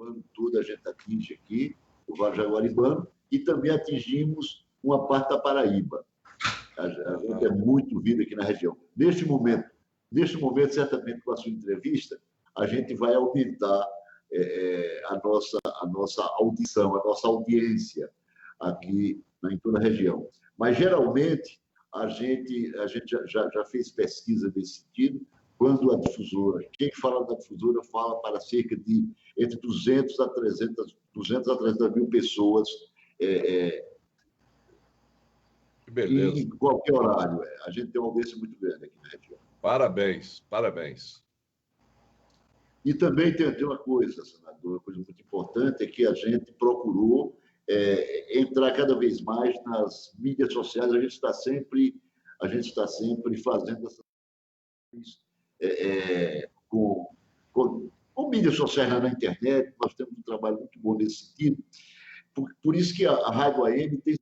Jaguaribano toda a gente atinge aqui, o Vale Jaguaribano, e também atingimos uma parte da Paraíba. A gente é muito vida aqui na região. Neste momento, certamente, com a sua entrevista, a gente vai aumentar a nossa audição, a nossa audiência aqui em toda a região. Mas, geralmente, a gente já fez pesquisa nesse sentido, quando a difusora, quem fala da difusora fala para cerca de entre 200 a 300 mil pessoas em qualquer horário. A gente tem uma audiência muito grande aqui na região. Parabéns, parabéns. E também tem uma coisa, senador, uma coisa muito importante, é que a gente procurou entrar cada vez mais nas mídias sociais. A gente está sempre fazendo essas com mídias sociais na internet. Nós temos um trabalho muito bom nesse sentido. Por isso que a Rádio AM tem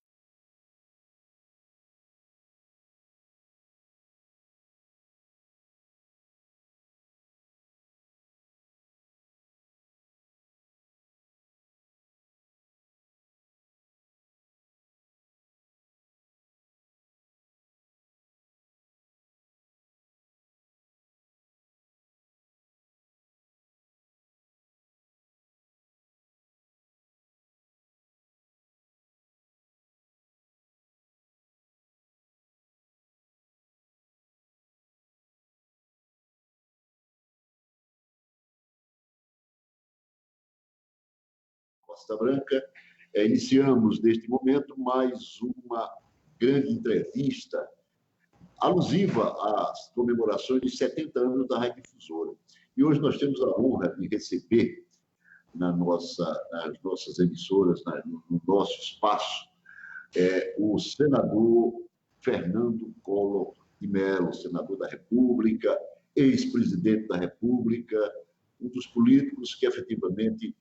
Costa Branca. Iniciamos, neste momento, mais uma grande entrevista alusiva às comemorações de 70 anos da Rádio Difusora. E hoje nós temos a honra de receber nas nossas emissoras, no nosso espaço, o senador Fernando Collor de Mello, senador da República, ex-presidente da República, um dos políticos que efetivamente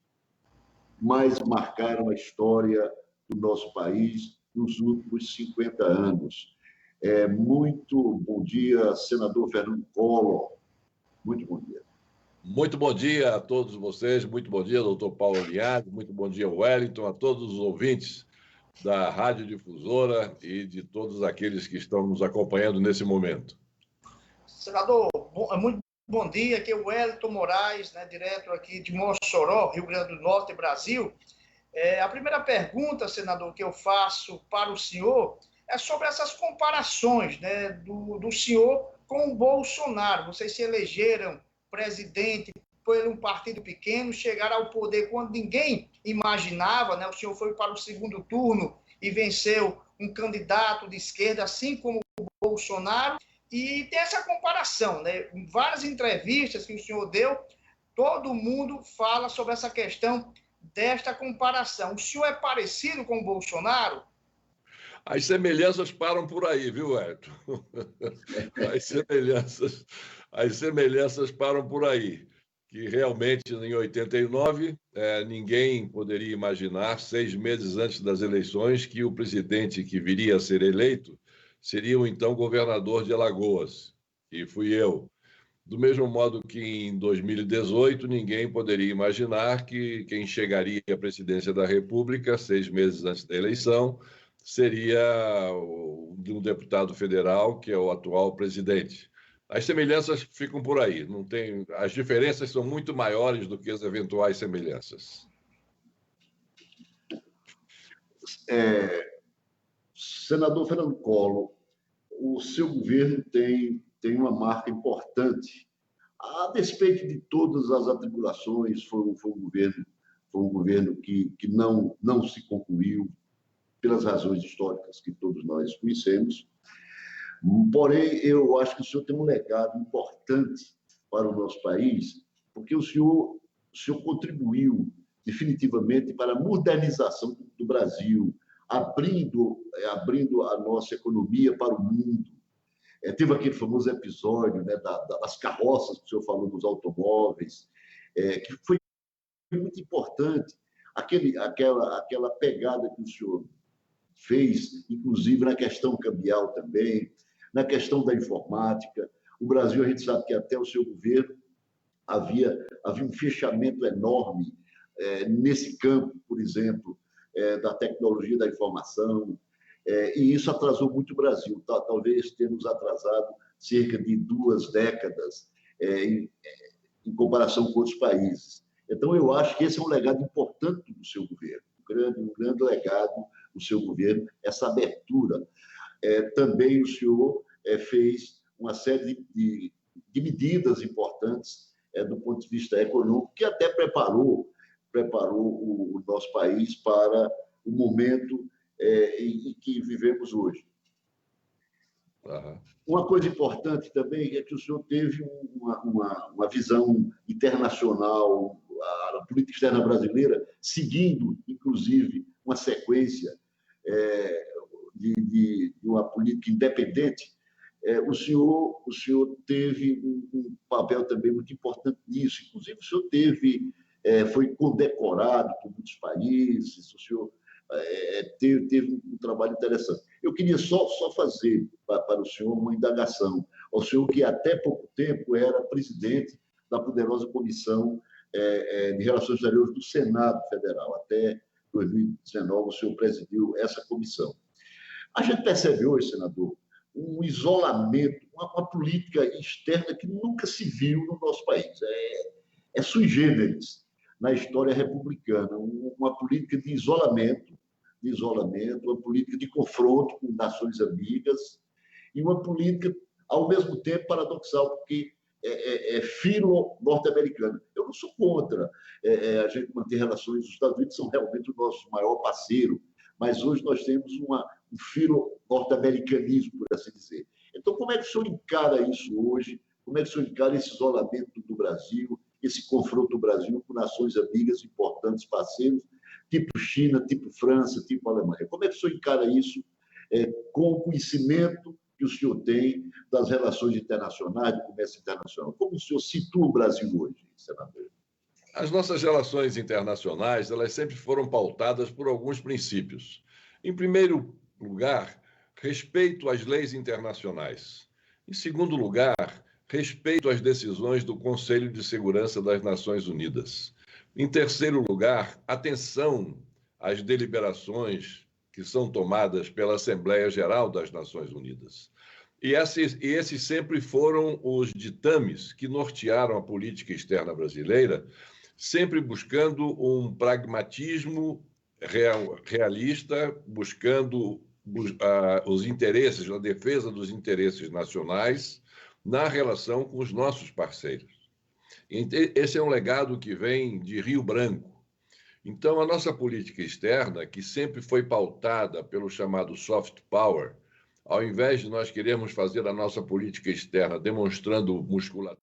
mais marcaram a história do nosso país nos últimos 50 anos. Muito bom dia, senador Fernando Collor. Muito bom dia. Muito bom dia a todos vocês. Muito bom dia, doutor Paulo Linhares. Muito bom dia, Wellington, a todos os ouvintes da Rádio Difusora e de todos aqueles que estão nos acompanhando nesse momento. Senador, muito bom dia. Aqui é o Wellington Moraes, direto aqui de Mossoró, Rio Grande do Norte, Brasil. A primeira pergunta, senador, que eu faço para o senhor é sobre essas comparações do senhor com o Bolsonaro. Vocês se elegeram presidente por um partido pequeno, chegaram ao poder quando ninguém imaginava, O senhor foi para o segundo turno e venceu um candidato de esquerda, assim como o Bolsonaro. E tem essa comparação, Em várias entrevistas que o senhor deu, todo mundo fala sobre essa questão desta comparação. O senhor é parecido com o Bolsonaro? As semelhanças param por aí, viu, Wellington? As semelhanças param por aí. Que realmente, em 89, ninguém poderia imaginar, 6 meses antes das eleições, que o presidente que viria a ser eleito seria o então governador de Alagoas, e fui eu. Do mesmo modo que em 2018, ninguém poderia imaginar que quem chegaria à presidência da República, 6 meses antes da eleição, seria um deputado federal, que é o atual presidente. As semelhanças ficam por aí. Não tem, as diferenças são muito maiores do que as eventuais semelhanças. Senador Fernando Collor, o seu governo tem uma marca importante. A despeito de todas as atribulações, foi um governo que não se concluiu, pelas razões históricas que todos nós conhecemos. Porém, eu acho que o senhor tem um legado importante para o nosso país, porque o senhor contribuiu definitivamente para a modernização do Brasil, abrindo a nossa economia para o mundo. Teve aquele famoso episódio das carroças que o senhor falou, dos automóveis, que foi muito importante. Aquela pegada que o senhor fez, inclusive na questão cambial também, na questão da informática. O Brasil, a gente sabe que até o seu governo havia um fechamento enorme nesse campo, por exemplo, da tecnologia da informação, e isso atrasou muito o Brasil. Talvez tenhamos atrasado cerca de 2 décadas em comparação com outros países. Então, eu acho que esse é um legado importante do seu governo, um grande legado do seu governo, essa abertura. Também o senhor fez uma série de medidas importantes do ponto de vista econômico, que até preparou o nosso país para o momento em que vivemos hoje. Uhum. Uma coisa importante também é que o senhor teve uma visão internacional, a política externa brasileira, seguindo, inclusive, uma sequência de uma política independente. O senhor teve um papel também muito importante nisso. Inclusive, o senhor foi condecorado por muitos países, o senhor teve um trabalho interessante. Eu queria só fazer para o senhor uma indagação. O senhor que até pouco tempo era presidente da poderosa Comissão de Relações Exteriores do Senado Federal. Até 2019, o senhor presidiu essa comissão. A gente percebe hoje, senador, um isolamento, uma política externa que nunca se viu no nosso país. É sui generis na história republicana, uma política de isolamento, uma política de confronto com nações amigas e uma política, ao mesmo tempo, paradoxal, porque é filo-norte-americana. Eu não sou contra a gente manter relações, os Estados Unidos são realmente o nosso maior parceiro, mas hoje nós temos um filo-norte-americanismo, por assim dizer. Então, como é que o senhor encara isso hoje? Como é que o senhor encara esse isolamento do Brasil, esse confronto do Brasil com nações amigas, importantes parceiros, tipo China, tipo França, tipo Alemanha? Como é que o senhor encara isso com o conhecimento que o senhor tem das relações internacionais, do comércio internacional? Como o senhor situa o Brasil hoje, senador? As nossas relações internacionais, elas sempre foram pautadas por alguns princípios. Em primeiro lugar, respeito às leis internacionais. Em segundo lugar, respeito às decisões do Conselho de Segurança das Nações Unidas. Em terceiro lugar, atenção às deliberações que são tomadas pela Assembleia Geral das Nações Unidas. E esses sempre foram os ditames que nortearam a política externa brasileira, sempre buscando um pragmatismo realista, buscando os interesses, a defesa dos interesses nacionais na relação com os nossos parceiros. Esse é um legado que vem de Rio Branco. Então, a nossa política externa, que sempre foi pautada pelo chamado soft power, ao invés de nós querermos fazer a nossa política externa demonstrando musculatura,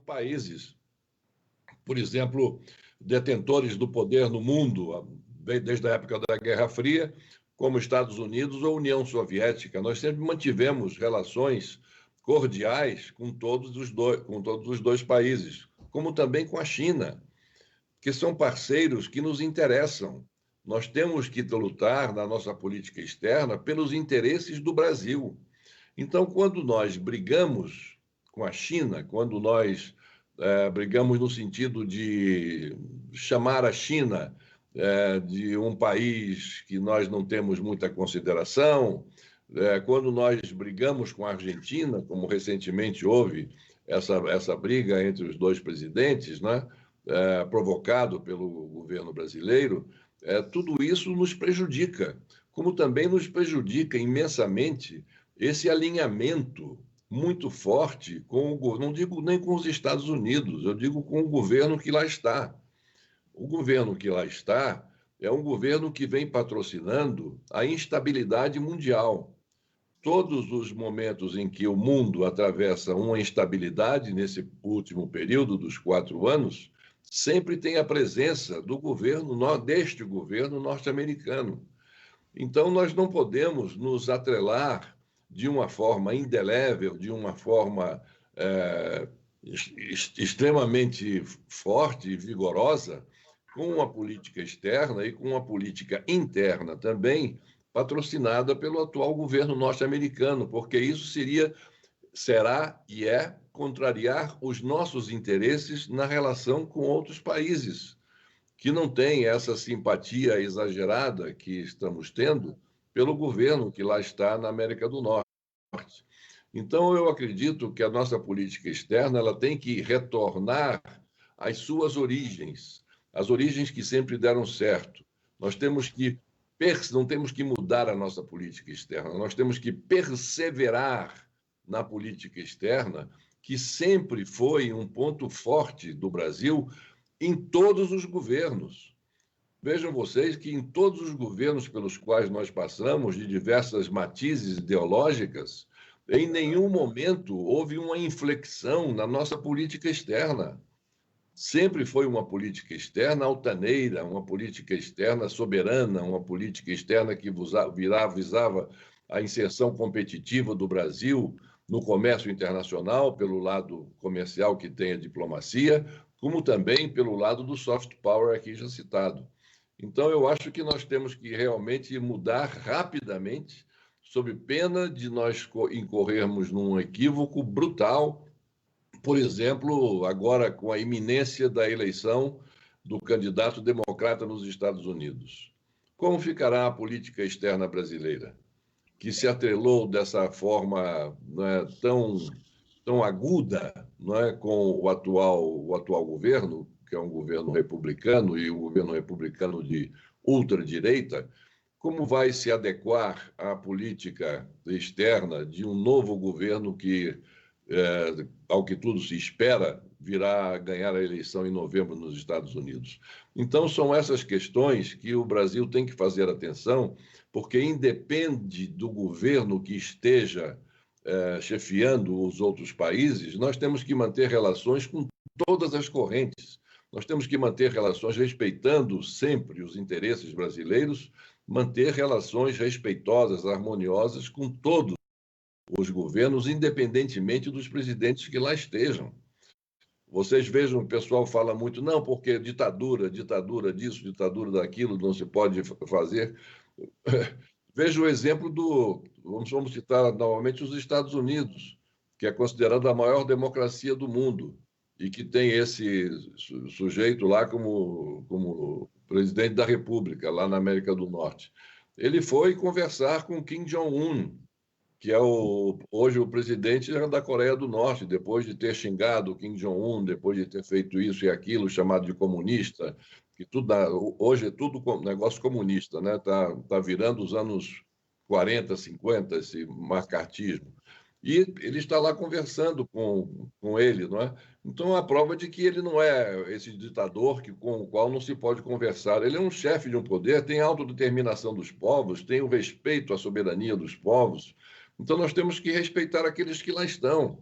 países por exemplo, detentores do poder no mundo, desde a época da Guerra Fria, como Estados Unidos ou União Soviética. Nós sempre mantivemos relações cordiais com todos os dois países, como também com a China, que são parceiros que nos interessam. Nós temos que lutar na nossa política externa pelos interesses do Brasil. Então, quando nós brigamos com a China, quando nós brigamos no sentido de chamar a China de um país que nós não temos muita consideração, quando nós brigamos com a Argentina, como recentemente houve essa briga entre os dois presidentes, né, provocado pelo governo brasileiro, tudo isso nos prejudica, como também nos prejudica imensamente esse alinhamento muito forte com o governo, não digo nem com os Estados Unidos, eu digo com o governo que lá está. O governo que lá está é um governo que vem patrocinando a instabilidade mundial. Todos os momentos em que o mundo atravessa uma instabilidade, nesse último período dos 4 anos, sempre tem a presença deste governo norte-americano. Então, nós não podemos nos atrelar de uma forma indelével, de uma forma extremamente forte e vigorosa, com uma política externa e com uma política interna também, patrocinada pelo atual governo norte-americano, porque isso será e é contrariar os nossos interesses na relação com outros países, que não têm essa simpatia exagerada que estamos tendo pelo governo que lá está na América do Norte. Então, eu acredito que a nossa política externa ela tem que retornar às suas origens, as origens que sempre deram certo. Nós temos que não temos que mudar a nossa política externa, nós temos que perseverar na política externa, que sempre foi um ponto forte do Brasil em todos os governos. Vejam vocês que em todos os governos pelos quais nós passamos, de diversas matizes ideológicas, em nenhum momento houve uma inflexão na nossa política externa. Sempre foi uma política externa altaneira, uma política externa soberana, uma política externa que visava a inserção competitiva do Brasil no comércio internacional, pelo lado comercial que tem a diplomacia, como também pelo lado do soft power aqui já citado. Então, eu acho que nós temos que realmente mudar rapidamente, sob pena de nós incorrermos num equívoco brutal, por exemplo, agora com a iminência da eleição do candidato democrata nos Estados Unidos. Como ficará a política externa brasileira, que se atrelou dessa forma, né, tão aguda, né, com o atual governo, que é um governo republicano e um governo republicano de ultradireita? Como vai se adequar à política externa de um novo governo que, ao que tudo se espera, virá ganhar a eleição em novembro nos Estados Unidos? Então, são essas questões que o Brasil tem que fazer atenção, porque independe do governo que esteja chefiando os outros países, nós temos que manter relações com todas as correntes. Nós temos que manter relações respeitando sempre os interesses brasileiros, manter relações respeitosas, harmoniosas com todos os governos, independentemente dos presidentes que lá estejam. Vocês vejam, o pessoal fala muito, não, porque ditadura disso, ditadura daquilo, não se pode fazer. Veja o exemplo vamos citar novamente os Estados Unidos, que é considerado a maior democracia do mundo e que tem esse sujeito lá como presidente da República, lá na América do Norte. Ele foi conversar com Kim Jong-un, que é hoje o presidente da Coreia do Norte, depois de ter xingado o Kim Jong-un, depois de ter feito isso e aquilo, chamado de comunista, que hoje é tudo negócio comunista, né? Tá virando os anos 40, 50, esse macartismo. E ele está lá conversando com ele, não é? Então, é a prova de que ele não é esse ditador com o qual não se pode conversar. Ele é um chefe de um poder, tem a autodeterminação dos povos, tem o respeito à soberania dos povos. Então, nós temos que respeitar aqueles que lá estão.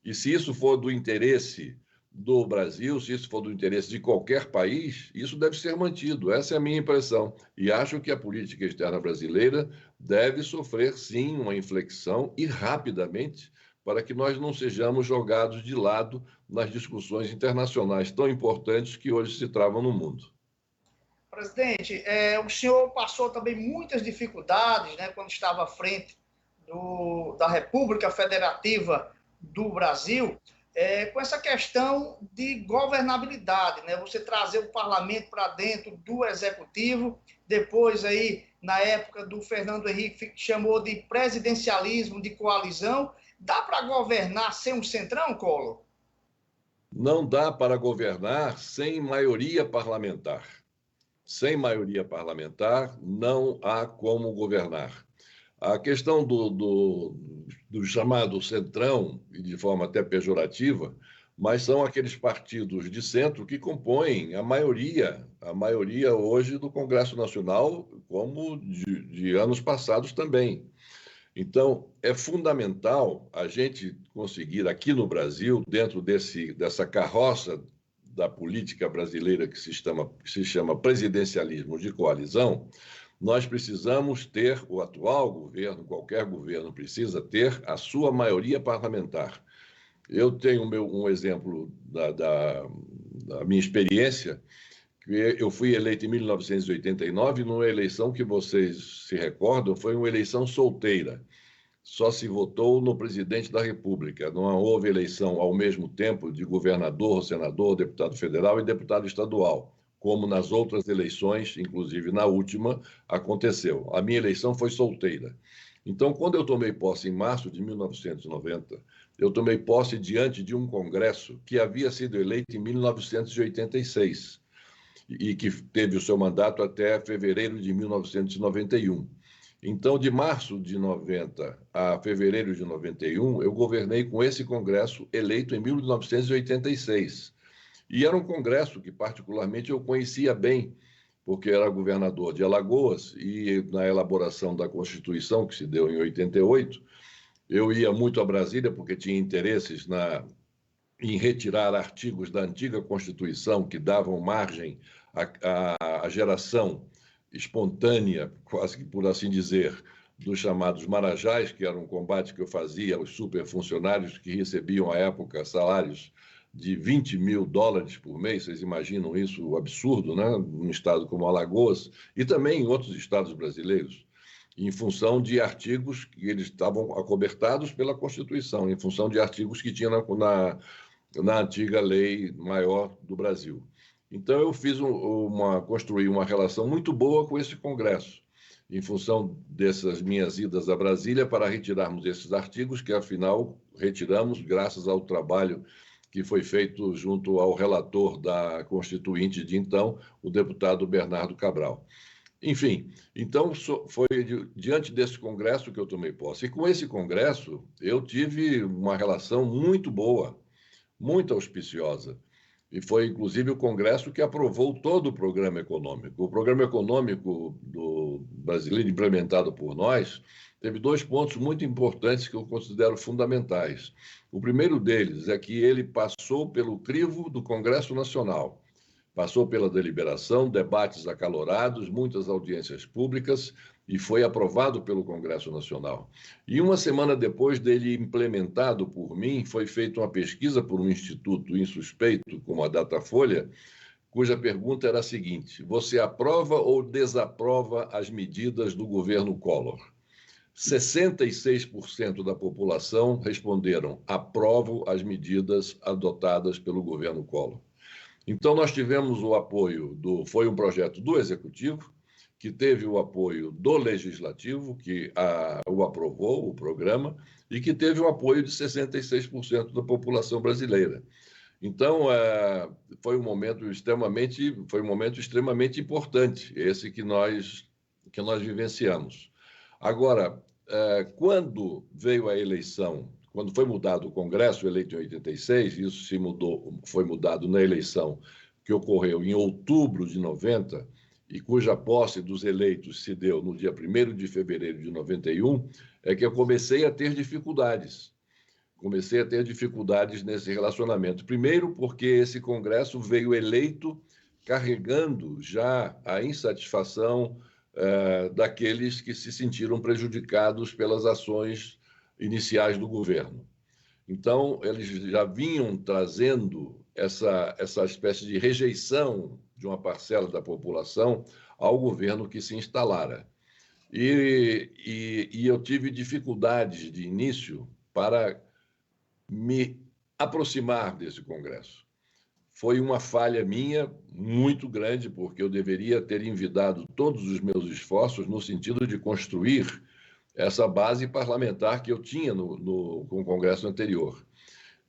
E se isso for do interesse do Brasil, se isso for do interesse de qualquer país, isso deve ser mantido. Essa é a minha impressão. E acho que a política externa brasileira deve sofrer, sim, uma inflexão e rapidamente, para que nós não sejamos jogados de lado nas discussões internacionais tão importantes que hoje se travam no mundo. Presidente, o senhor passou também muitas dificuldades, né, quando estava à frente da República Federativa do Brasil, com essa questão de governabilidade, né? Você trazer o parlamento para dentro do executivo, depois aí, na época do Fernando Henrique, chamou de presidencialismo de coalizão. Dá para governar sem um centrão, Collor? Não dá para governar sem maioria parlamentar. Sem maioria parlamentar, não há como governar. A questão do chamado centrão, e de forma até pejorativa, mas são aqueles partidos de centro que compõem a maioria hoje do Congresso Nacional, como de anos passados também. Então, é fundamental a gente conseguir aqui no Brasil, dentro dessa carroça da política brasileira que se chama presidencialismo de coalizão, nós precisamos ter, o atual governo, qualquer governo precisa ter a sua maioria parlamentar. Eu tenho um exemplo da minha experiência, que eu fui eleito em 1989, numa eleição que vocês se recordam, foi uma eleição solteira. Só se votou no presidente da República. Não houve eleição ao mesmo tempo de governador, senador, deputado federal e deputado estadual, como nas outras eleições, inclusive na última, aconteceu. A minha eleição foi solteira. Então, quando eu tomei posse em março de 1990, eu tomei posse diante de um Congresso que havia sido eleito em 1986 e que teve o seu mandato até fevereiro de 1991. Então, de março de 90 a fevereiro de 91, eu governei com esse Congresso eleito em 1986. E era um Congresso que, particularmente, eu conhecia bem, porque era governador de Alagoas e, na elaboração da Constituição, que se deu em 88, eu ia muito a Brasília porque tinha interesses em retirar artigos da antiga Constituição que davam margem à geração espontânea, quase que por assim dizer, dos chamados marajás, que era um combate que eu fazia aos superfuncionários que recebiam, à época, salários de 20 mil dólares por mês. Vocês imaginam isso, o absurdo, né? Num estado como Alagoas, e também em outros estados brasileiros, em função de artigos que eles estavam acobertados pela Constituição, em função de artigos que tinha na antiga lei maior do Brasil. Então, eu construí uma relação muito boa com esse Congresso, em função dessas minhas idas a Brasília para retirarmos esses artigos, que, afinal, retiramos graças ao trabalho que foi feito junto ao relator da Constituinte de então, o deputado Bernardo Cabral. Enfim, então, foi diante desse Congresso que eu tomei posse. E com esse Congresso, eu tive uma relação muito boa, muito auspiciosa. E foi, inclusive, o Congresso que aprovou todo o programa econômico. O programa econômico do brasileiro, implementado por nós, teve 2 pontos muito importantes que eu considero fundamentais. O primeiro deles é que ele passou pelo crivo do Congresso Nacional, passou pela deliberação, debates acalorados, muitas audiências públicas, e foi aprovado pelo Congresso Nacional. E uma semana depois dele implementado por mim, foi feita uma pesquisa por um instituto insuspeito, como a Datafolha, cuja pergunta era a seguinte: você aprova ou desaprova as medidas do governo Collor? 66% da população responderam: aprovo as medidas adotadas pelo governo Collor. Então, nós tivemos o apoio foi um projeto do Executivo, que teve o apoio do Legislativo, que o aprovou, o programa, e que teve o apoio de 66% da população brasileira. Então, foi um momento extremamente importante, esse que nós vivenciamos. Agora, quando veio a eleição, quando foi mudado o Congresso, eleito em 86, isso foi mudado na eleição que ocorreu em outubro de 90, e cuja posse dos eleitos se deu no dia 1º de fevereiro de 91, é que eu comecei a ter dificuldades comecei a ter dificuldades nesse relacionamento. Primeiro, porque esse Congresso veio eleito carregando já a insatisfação daqueles que se sentiram prejudicados pelas ações iniciais do governo. Então, eles já vinham trazendo essa espécie de rejeição de uma parcela da população ao governo que se instalara. E eu tive dificuldades de início para me aproximar desse Congresso. Foi uma falha minha muito grande, porque eu deveria ter envidado todos os meus esforços no sentido de construir essa base parlamentar que eu tinha com o Congresso anterior.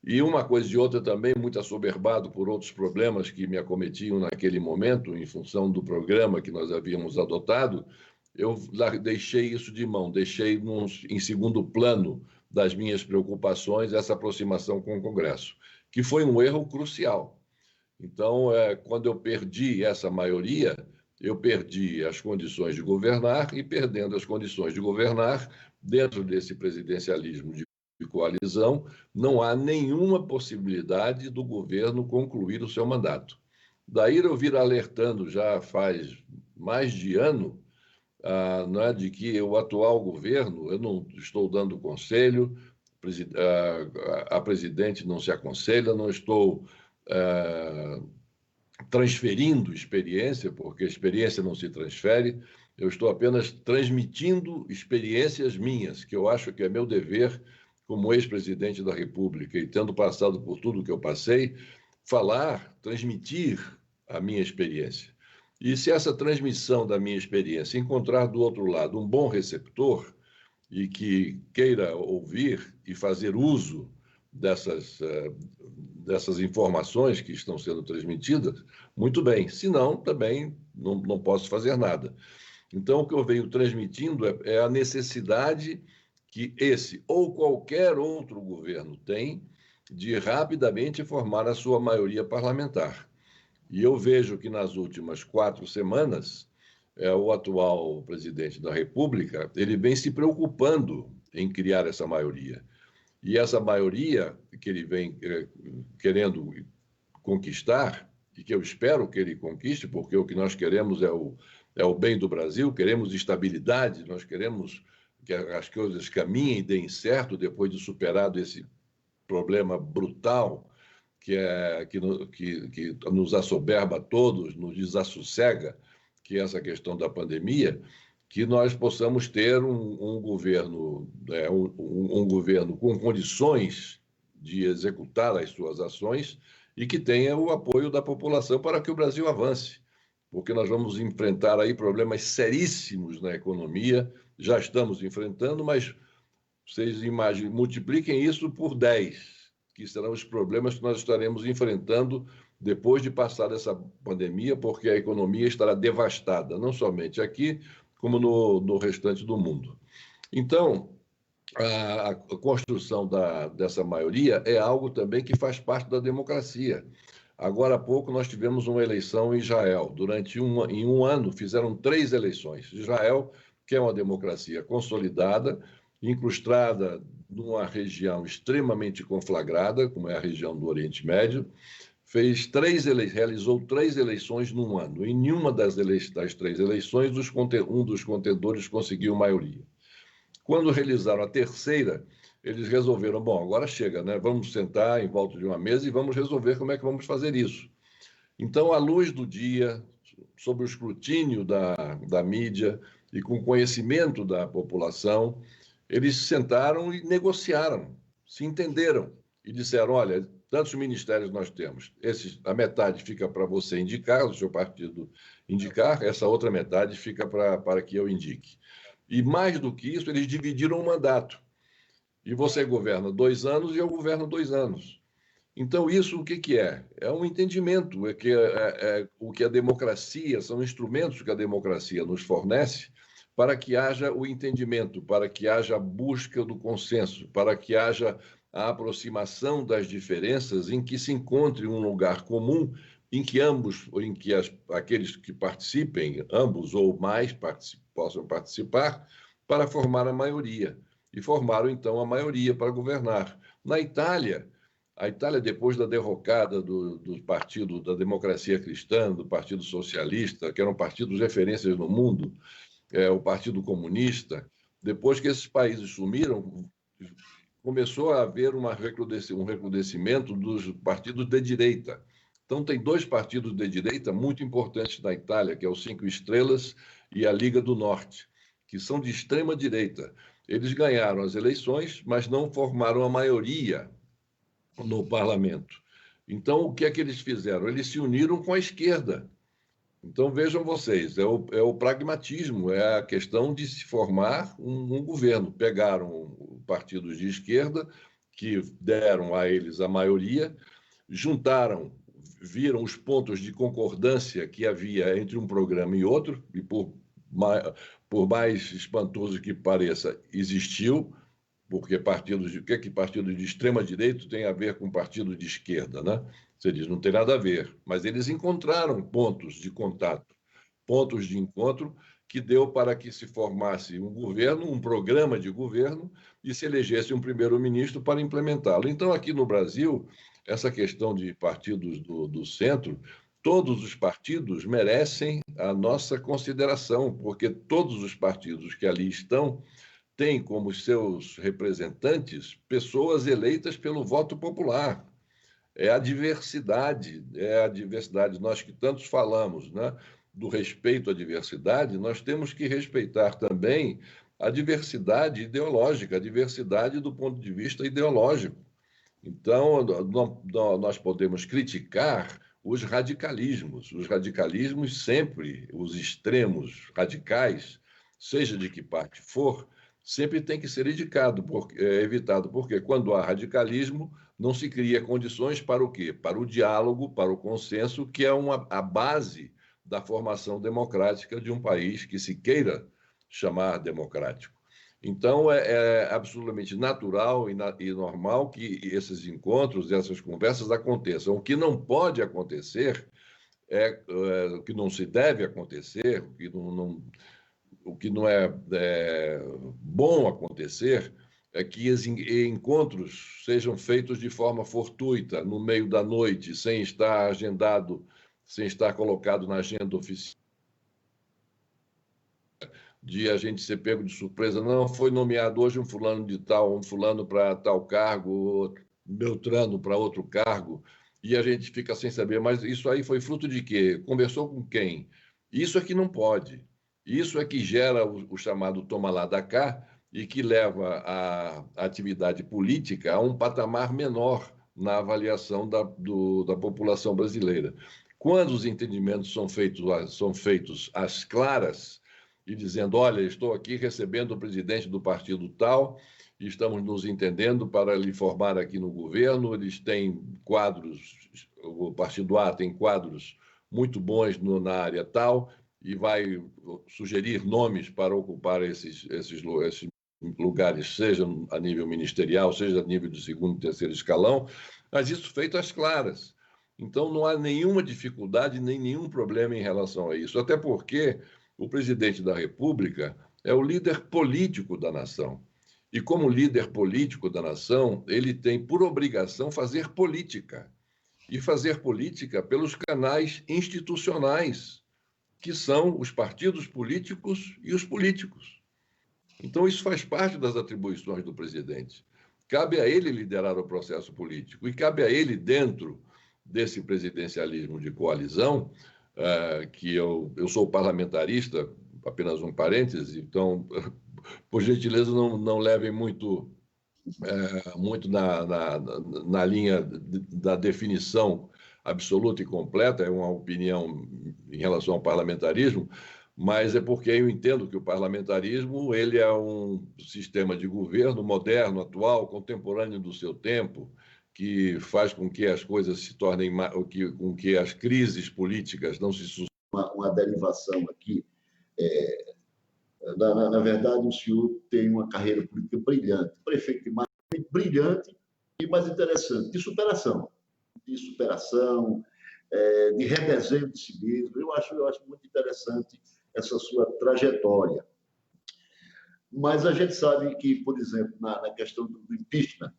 E uma coisa e outra também, muito assoberbado por outros problemas que me acometiam naquele momento, em função do programa que nós havíamos adotado, eu deixei isso de mão, deixei em segundo plano das minhas preocupações essa aproximação com o Congresso, que foi um erro crucial. Então, quando eu perdi essa maioria, eu perdi as condições de governar, e perdendo as condições de governar, dentro desse presidencialismo de coalizão, não há nenhuma possibilidade do governo concluir o seu mandato. Daí eu vir alertando já faz mais de ano, não é, de que o atual governo, eu não estou dando conselho, a presidente não se aconselha, não estou transferindo experiência, porque a experiência não se transfere, eu estou apenas transmitindo experiências minhas, que eu acho que é meu dever como ex-presidente da República, e tendo passado por tudo que eu passei, transmitir a minha experiência. E se essa transmissão da minha experiência encontrar do outro lado um bom receptor e que queira ouvir e fazer uso dessas informações que estão sendo transmitidas, muito bem. Se não, também não posso fazer nada. Então, o que eu venho transmitindo é a necessidade que esse ou qualquer outro governo tem de rapidamente formar a sua maioria parlamentar. E eu vejo que nas últimas 4 semanas, o atual presidente da República, ele vem se preocupando em criar essa maioria. E essa maioria que ele vem querendo conquistar, e que eu espero que ele conquiste, porque o que nós queremos é o bem do Brasil, queremos estabilidade, nós queremos que as coisas caminhem e deem certo depois de superado esse problema brutal que nos assoberba a todos, nos desassossega, que é essa questão da pandemia, que nós possamos ter um governo, um governo com condições de executar as suas ações e que tenha o apoio da população para que o Brasil avance, porque nós vamos enfrentar aí problemas seríssimos na economia, já estamos enfrentando, mas vocês multipliquem isso por 10, que serão os problemas que nós estaremos enfrentando depois de passar essa pandemia, porque a economia estará devastada, não somente aqui, como no restante do mundo. Então, a construção dessa maioria é algo também que faz parte da democracia. Agora há pouco nós tivemos uma eleição em Israel. Em um ano fizeram 3 eleições. Israel, que é uma democracia consolidada, incrustada numa região extremamente conflagrada, como é a região do Oriente Médio, realizou 3 eleições num ano. Em nenhuma das 3 eleições, um dos contendores conseguiu maioria. Quando realizaram a terceira, eles resolveram, bom, agora chega, né? Vamos sentar em volta de uma mesa e vamos resolver como é que vamos fazer isso. Então, à luz do dia, sob o escrutínio da mídia e com conhecimento da população, eles sentaram e negociaram, se entenderam e disseram, olha, tantos ministérios nós temos, a metade fica para você indicar, o seu partido indicar, essa outra metade fica para que eu indique. E mais do que isso, eles dividiram o mandato. E você governa 2 anos e eu governo 2 anos. Então, isso o que é? É um entendimento, o que a democracia, são instrumentos que a democracia nos fornece para que haja o entendimento, para que haja a busca do consenso, para que haja a aproximação das diferenças, em que se encontre um lugar comum em que aqueles que participem, ambos ou mais, possam participar para formar a maioria. e formaram, então, a maioria para governar. Na Itália, a Itália, depois da derrocada do partido da democracia cristã, do Partido Socialista, que eram partidos referências no mundo, o Partido Comunista, depois que esses países sumiram, começou a haver um recrudescimento dos partidos de direita. Então, tem dois partidos de direita muito importantes na Itália, que é o Cinco Estrelas e a Liga do Norte, que são de extrema direita. Eles ganharam as eleições, mas não formaram a maioria no parlamento. Então, o que é que eles fizeram? Eles se uniram com a esquerda. Então, vejam vocês, é o pragmatismo, é a questão de se formar um governo. Pegaram partidos de esquerda, que deram a eles a maioria, juntaram, viram os pontos de concordância que havia entre um programa e outro, e por mais espantoso que pareça, existiu, porque o que partido de extrema-direita tem a ver com partido de esquerda, né? Você diz, não tem nada a ver, mas eles encontraram pontos de contato, pontos de encontro que deu para que se formasse um governo, um programa de governo e se elegesse um primeiro-ministro para implementá-lo. Então, aqui no Brasil, essa questão de partidos do centro, todos os partidos merecem a nossa consideração, porque todos os partidos que ali estão têm como seus representantes pessoas eleitas pelo voto popular. É a diversidade. Nós que tantos falamos, né, do respeito à diversidade, nós temos que respeitar também a diversidade ideológica, a diversidade do ponto de vista ideológico. Então, nós podemos criticar os radicalismos sempre, os extremos radicais, seja de que parte for, sempre tem que ser evitado, porque quando há radicalismo, não se cria condições para o quê? Para o diálogo, para o consenso, que é a base da formação democrática de um país que se queira chamar democrático. Então, é absolutamente natural e normal que esses encontros, essas conversas aconteçam. O que não pode acontecer, o que não se deve acontecer, o que não é bom acontecer, é que encontros sejam feitos de forma fortuita, no meio da noite, sem estar agendado, sem estar colocado na agenda oficial, de a gente ser pego de surpresa. Não, foi nomeado hoje um fulano de tal, um fulano para tal cargo, Beltrano para outro cargo, e a gente fica sem saber. Mas isso aí foi fruto de quê? Conversou com quem? Isso é que não pode. Isso é que gera o chamado toma lá da cá e que leva a atividade política a um patamar menor na avaliação da população brasileira. Quando os entendimentos são feitos às claras, e dizendo, olha, estou aqui recebendo o presidente do partido tal, e estamos nos entendendo para lhe formar aqui no governo, eles têm quadros, o partido A tem quadros muito bons na área tal, e vai sugerir nomes para ocupar esses lugares, seja a nível ministerial, seja a nível de segundo e terceiro escalão, mas isso feito às claras. Então, não há nenhuma dificuldade, nem nenhum problema em relação a isso, até porque o presidente da República é o líder político da nação. E como líder político da nação, ele tem por obrigação fazer política. E fazer política pelos canais institucionais, que são os partidos políticos e os políticos. Então, isso faz parte das atribuições do presidente. Cabe a ele liderar o processo político e cabe a ele, dentro desse presidencialismo de coalizão, que eu sou parlamentarista, apenas um parêntese, então, por gentileza, não levem muito na linha da definição absoluta e completa, é uma opinião em relação ao parlamentarismo, mas é porque eu entendo que o parlamentarismo ele é um sistema de governo moderno, atual, contemporâneo do seu tempo, que faz com que as coisas se tornem, com que as crises políticas não se sucedam. Uma derivação aqui. Na verdade, o senhor tem uma carreira política brilhante, prefeito de Manaus, brilhante e mais interessante, de superação, de redesenho de si mesmo. Eu acho muito interessante essa sua trajetória. Mas a gente sabe que, por exemplo, na questão do impeachment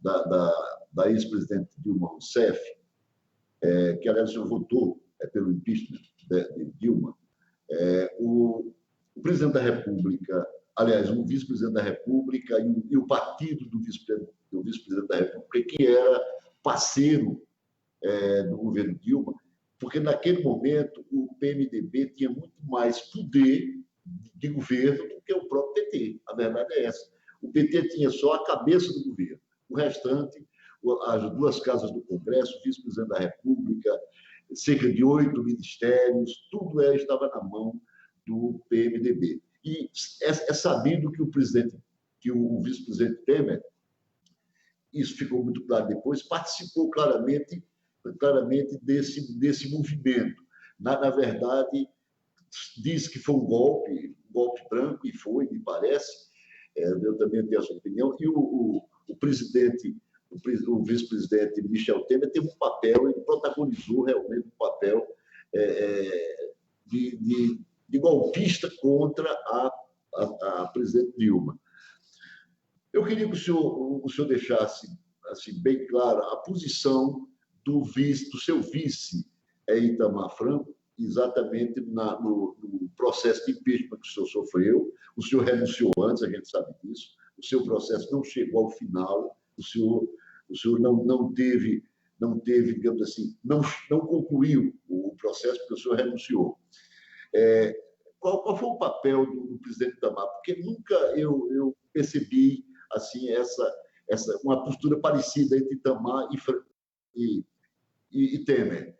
da ex-presidente Dilma Rousseff, que, aliás, o senhor votou pelo impeachment de Dilma, o presidente da República, aliás, o vice-presidente da República e o partido do vice-presidente da República, que era parceiro do governo Dilma, porque naquele momento o PMDB tinha muito mais poder de governo do que o próprio PT. A verdade é essa. O PT tinha só a cabeça do governo. O restante, as duas casas do Congresso, o vice-presidente da República, cerca de 8 ministérios, tudo estava na mão do PMDB. E é sabido que o vice-presidente Temer, isso ficou muito claro depois, participou claramente desse movimento. Na verdade, diz que foi um golpe branco, e foi, me parece, eu também tenho essa opinião, e o vice-presidente Michel Temer teve um papel, ele protagonizou realmente um papel de golpista contra a presidente Dilma. Eu queria que o senhor deixasse assim, bem clara a posição do seu vice, Itamar Franco, exatamente no processo de impeachment que o senhor sofreu. O senhor renunciou antes, a gente sabe disso. O seu processo não chegou ao final. O senhor não teve, digamos assim, não concluiu o processo porque o senhor renunciou. Qual foi o papel do presidente Itamar? Porque nunca eu percebi assim uma postura parecida entre Itamar e Temer.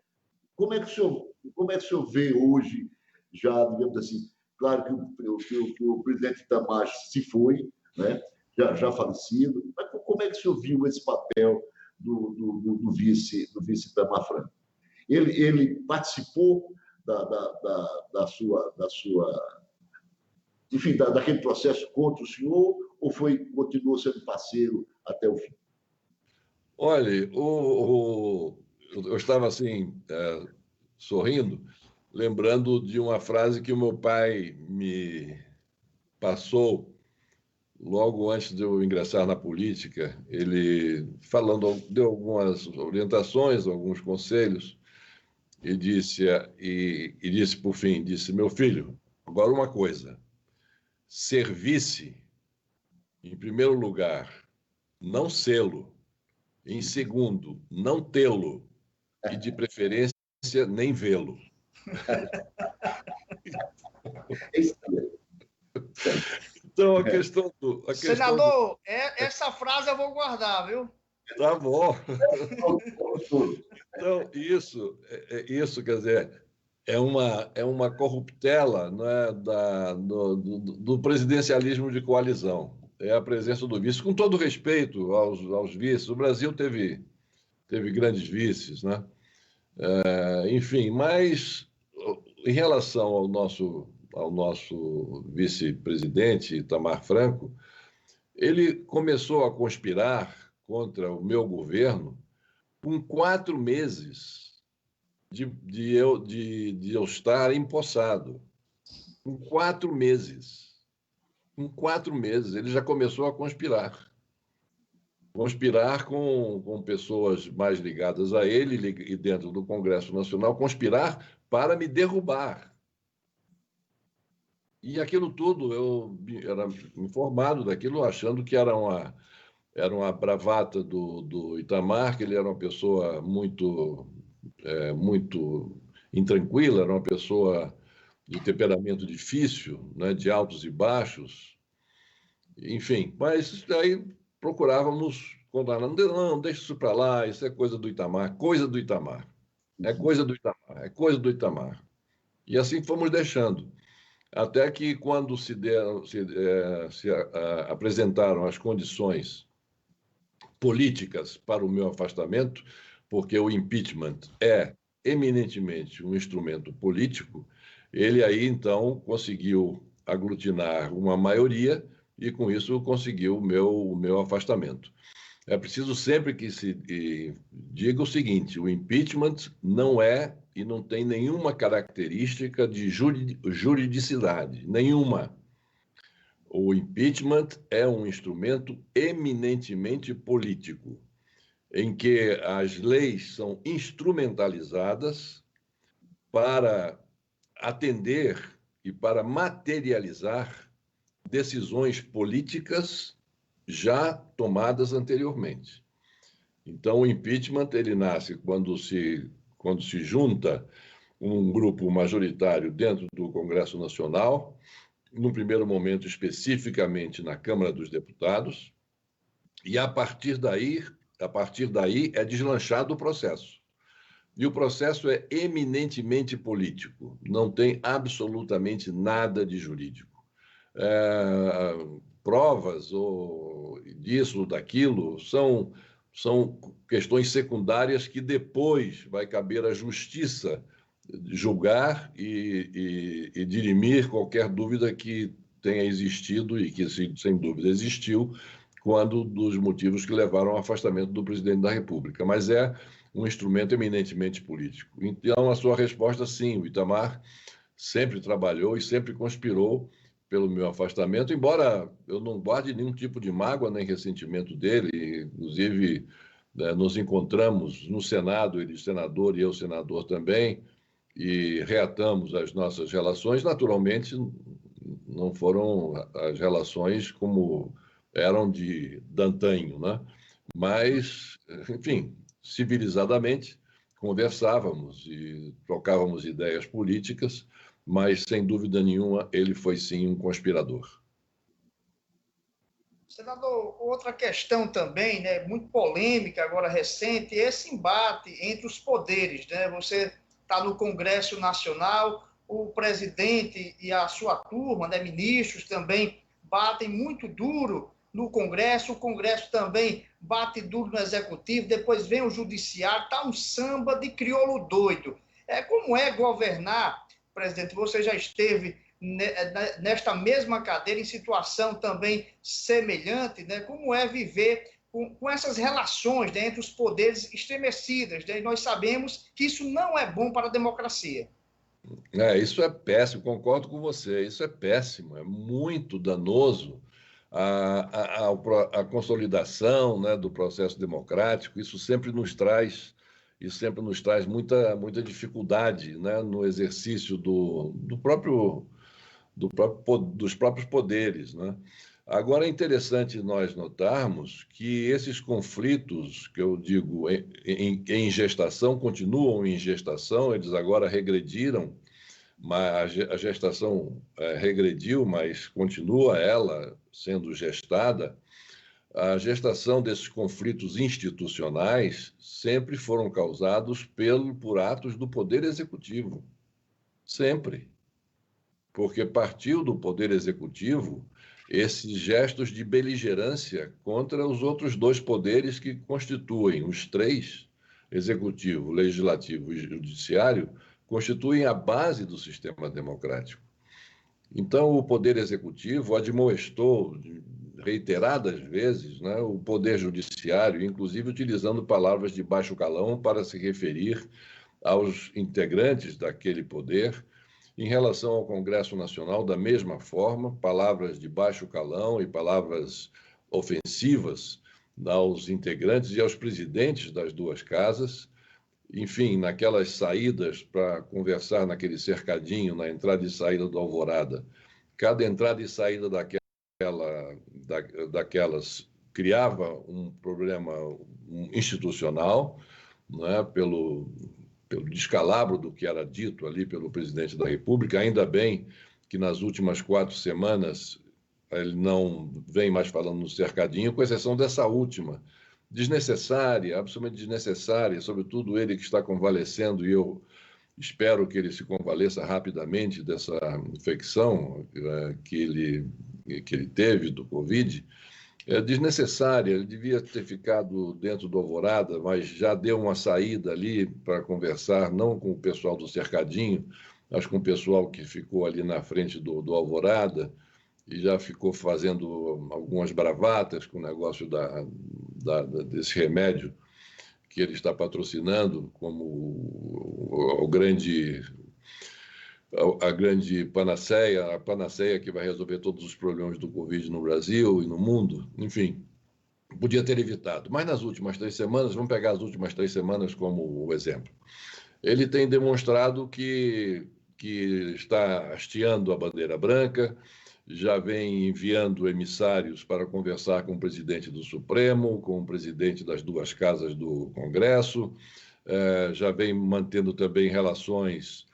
Como é que o senhor vê hoje, já, digamos assim, claro que o presidente Itamar se foi, né, já falecido, mas como é que o senhor viu esse papel do vice Itamar Franco? Ele participou enfim, daquele processo contra o senhor, ou continuou sendo parceiro até o fim? Olha, eu estava assim, sorrindo, lembrando de uma frase que o meu pai me passou logo antes de eu ingressar na política. Ele, deu algumas orientações, alguns conselhos, e disse por fim, meu filho, agora uma coisa, ser vice, em primeiro lugar, não sê-lo, em segundo, não tê-lo, e de preferência nem vê-lo. Então, a questão Senador, essa frase eu vou guardar, viu? Tá bom. Então, isso quer dizer, é uma corruptela, né, do presidencialismo de coalizão. É a presença do vice, com todo respeito aos vices. O Brasil teve grandes vices, né? Enfim, mas em relação ao nosso vice-presidente, Itamar Franco, ele começou a conspirar contra o meu governo com 4 meses de eu estar empossado. Com 4 meses. Com 4 meses, ele já começou a conspirar. Conspirar com pessoas mais ligadas a ele e dentro do Congresso Nacional, conspirar para me derrubar. E aquilo tudo, eu era informado daquilo, achando que era uma bravata do Itamar, que ele era uma pessoa muito intranquila, era uma pessoa de temperamento difícil, né, de altos e baixos, enfim. Mas aí procurávamos contar, não, deixa isso para lá, isso é coisa do Itamar, é coisa do Itamar. E assim fomos deixando. Até que, quando se apresentaram as condições políticas para o meu afastamento, porque o impeachment é eminentemente um instrumento político, ele aí, então, conseguiu aglutinar uma maioria e, com isso, conseguiu o meu afastamento. É preciso sempre que se diga o seguinte: o impeachment não é e não tem nenhuma característica de juridicidade, nenhuma. O impeachment é um instrumento eminentemente político, em que as leis são instrumentalizadas para atender e para materializar decisões políticas já tomadas anteriormente. Então, o impeachment ele nasce quando se junta um grupo majoritário dentro do Congresso Nacional, num primeiro momento especificamente na Câmara dos Deputados, e a partir daí é deslanchado o processo. E o processo é eminentemente político, não tem absolutamente nada de jurídico. Provas ou disso ou daquilo são questões secundárias que depois vai caber à justiça julgar e dirimir qualquer dúvida que tenha existido e que, sem dúvida, existiu quando dos motivos que levaram ao afastamento do presidente da República. Mas é um instrumento eminentemente político. Então, a sua resposta, sim, o Itamar sempre trabalhou e sempre conspirou pelo meu afastamento, embora eu não guarde nenhum tipo de mágoa nem ressentimento dele. Inclusive, nos encontramos no Senado, ele senador e eu senador também, e reatamos as nossas relações. Naturalmente, não foram as relações como eram de antanho, né? Mas, enfim, civilizadamente, conversávamos e trocávamos ideias políticas, mas, sem dúvida nenhuma, ele foi, sim, um conspirador. Senador, outra questão também, né, muito polêmica, agora recente, é esse embate entre os poderes, né? Você está no Congresso Nacional, o presidente e a sua turma, né, ministros também batem muito duro no Congresso, o Congresso também bate duro no Executivo, depois vem o Judiciário, está um samba de crioulo doido. Como é governar, presidente? Você já esteve nesta mesma cadeira, em situação também semelhante, né? Como é viver com essas relações, né, entre os poderes estremecidas, né? E nós sabemos que isso não é bom para a democracia. Isso é péssimo, concordo com você, isso é péssimo, é muito danoso a consolidação, né, do processo democrático. Isso sempre nos traz muita dificuldade, né, no exercício dos próprios poderes, né? Agora, é interessante nós notarmos que esses conflitos, que eu digo em gestação, continuam em gestação, eles agora regrediram, mas a gestação regrediu, mas continua ela sendo gestada. A gestação desses conflitos institucionais sempre foram causados por atos do Poder Executivo, sempre. Porque partiu do Poder Executivo esses gestos de beligerância contra os outros dois poderes que constituem os três, Executivo, Legislativo e Judiciário, constituem a base do sistema democrático. Então, o Poder Executivo admoestou reiteradas vezes, né, o Poder Judiciário, inclusive utilizando palavras de baixo calão para se referir aos integrantes daquele poder. Em relação ao Congresso Nacional, da mesma forma, palavras de baixo calão e palavras ofensivas aos integrantes e aos presidentes das duas casas. Enfim, naquelas saídas para conversar naquele cercadinho, na entrada e saída do Alvorada, cada entrada e saída daquelas criava um problema institucional, né, pelo descalabro do que era dito ali pelo presidente da República. Ainda bem que nas últimas 4 semanas ele não vem mais falando no cercadinho, com exceção dessa última, desnecessária, absolutamente desnecessária, sobretudo ele que está convalescendo, e eu espero que ele se convaleça rapidamente dessa infecção que ele teve do Covid. É desnecessária, ele devia ter ficado dentro do Alvorada, mas já deu uma saída ali para conversar, não com o pessoal do cercadinho, mas com o pessoal que ficou ali na frente do Alvorada, e já ficou fazendo algumas bravatas com o negócio desse remédio que ele está patrocinando como o grande a grande panaceia, a panaceia que vai resolver todos os problemas do Covid no Brasil e no mundo, enfim, podia ter evitado. Mas nas últimas 3 semanas, vamos pegar as últimas 3 semanas como exemplo, ele tem demonstrado que está hasteando a bandeira branca, já vem enviando emissários para conversar com o presidente do Supremo, com o presidente das 2 casas do Congresso, já vem mantendo também relações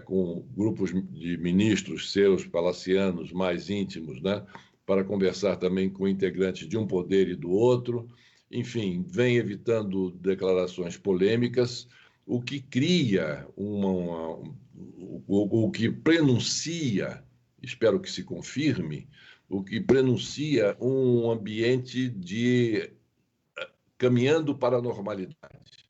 com grupos de ministros seus palacianos mais íntimos, né, para conversar também com integrantes de um poder e do outro. Enfim, vem evitando declarações polêmicas, o que cria o que prenuncia, espero que se confirme, o que prenuncia um ambiente de caminhando para a normalidade.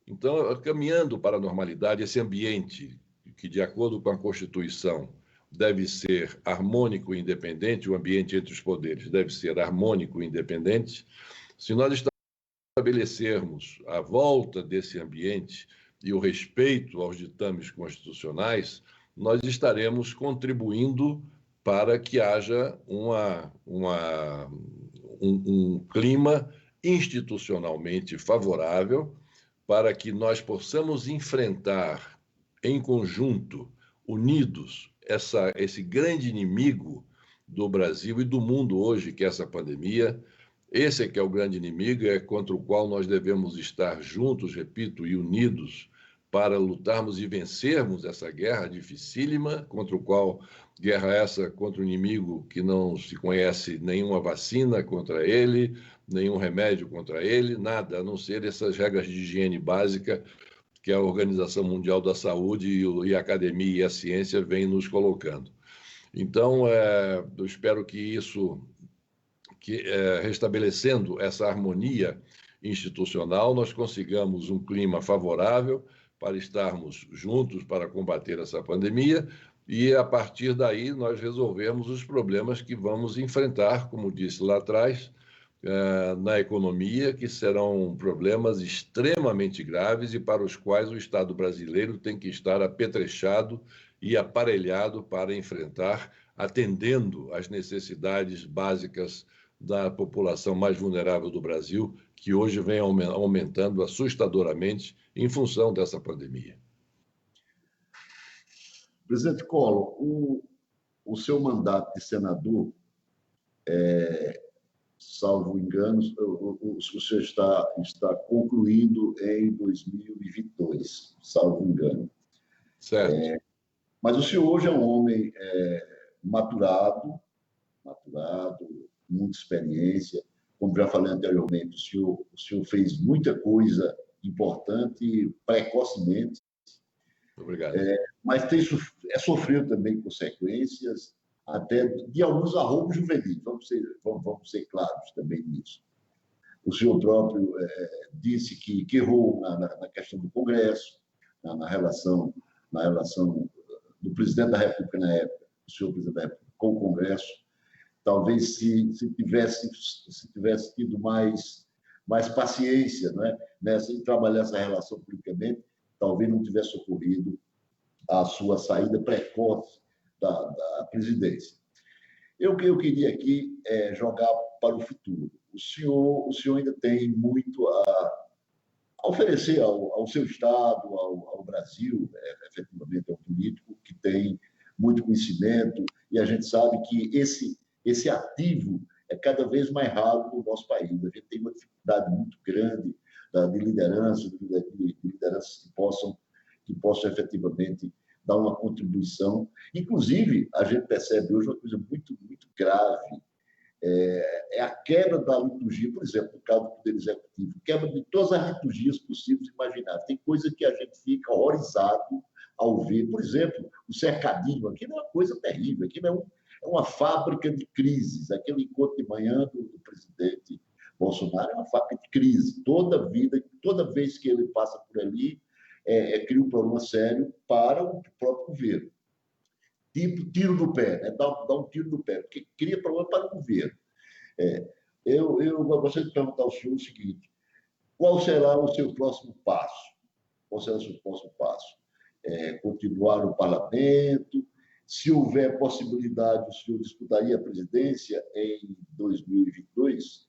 Então, caminhando para a normalidade, esse ambiente que, de acordo com a Constituição, deve ser harmônico e independente, o ambiente entre os poderes deve ser harmônico e independente. Se nós estabelecermos a volta desse ambiente e o respeito aos ditames constitucionais, nós estaremos contribuindo para que haja um clima institucionalmente favorável para que nós possamos enfrentar em conjunto, unidos, esse grande inimigo do Brasil e do mundo hoje, que é essa pandemia. Esse é que é o grande inimigo, é contra o qual nós devemos estar juntos, repito, e unidos para lutarmos e vencermos essa guerra dificílima, guerra essa contra o inimigo que não se conhece nenhuma vacina contra ele, nenhum remédio contra ele, nada, a não ser essas regras de higiene básica que a Organização Mundial da Saúde e a academia e a ciência vêm nos colocando. Então, eu espero que restabelecendo essa harmonia institucional, nós consigamos um clima favorável para estarmos juntos para combater essa pandemia e, a partir daí, nós resolvermos os problemas que vamos enfrentar, como disse lá atrás, na economia, que serão problemas extremamente graves e para os quais o Estado brasileiro tem que estar apetrechado e aparelhado para enfrentar, atendendo às necessidades básicas da população mais vulnerável do Brasil, que hoje vem aumentando assustadoramente em função dessa pandemia. Presidente Collor, o seu mandato de senador, salvo engano, o senhor está concluindo em 2022, salvo engano. Certo. Mas o senhor hoje é um homem maturado, muita experiência. Como já falei anteriormente, o senhor fez muita coisa importante precocemente. Obrigado. Mas sofreu também consequências até de alguns arroubos juvenis. Vamos ser claros também nisso. O senhor próprio disse que errou na questão do Congresso, na relação do presidente da República na época, o senhor presidente da República, com o Congresso. Talvez se tivesse tido mais paciência, né, em trabalhar essa relação politicamente, talvez não tivesse ocorrido a sua saída precoce da presidência. Eu queria aqui jogar para o futuro. O senhor ainda tem muito a oferecer ao seu Estado, ao Brasil, efetivamente, é um político que tem muito conhecimento, e a gente sabe que esse ativo é cada vez mais raro no nosso país. A gente tem uma dificuldade muito grande de lideranças que possam efetivamente dar uma contribuição. Inclusive, a gente percebe hoje uma coisa muito, muito grave, é a quebra da liturgia, por exemplo, no caso do Poder Executivo, quebra de todas as liturgias possíveis e imagináveis. Tem coisa que a gente fica horrorizado ao ver. Por exemplo, o cercadinho, aquilo é uma coisa terrível, aquilo é uma fábrica de crises. Aquele encontro de manhã do presidente Bolsonaro é uma fábrica de crise. Toda vez que ele passa por ali, cria um problema sério para o próprio governo. Tipo, tiro no pé, né? Dá um tiro no pé, porque cria problema para o governo. Eu gostaria de perguntar ao senhor o seguinte: qual será o seu próximo passo? Qual será o seu próximo passo? continuar no parlamento? Se houver possibilidade, o senhor disputaria a presidência em 2022?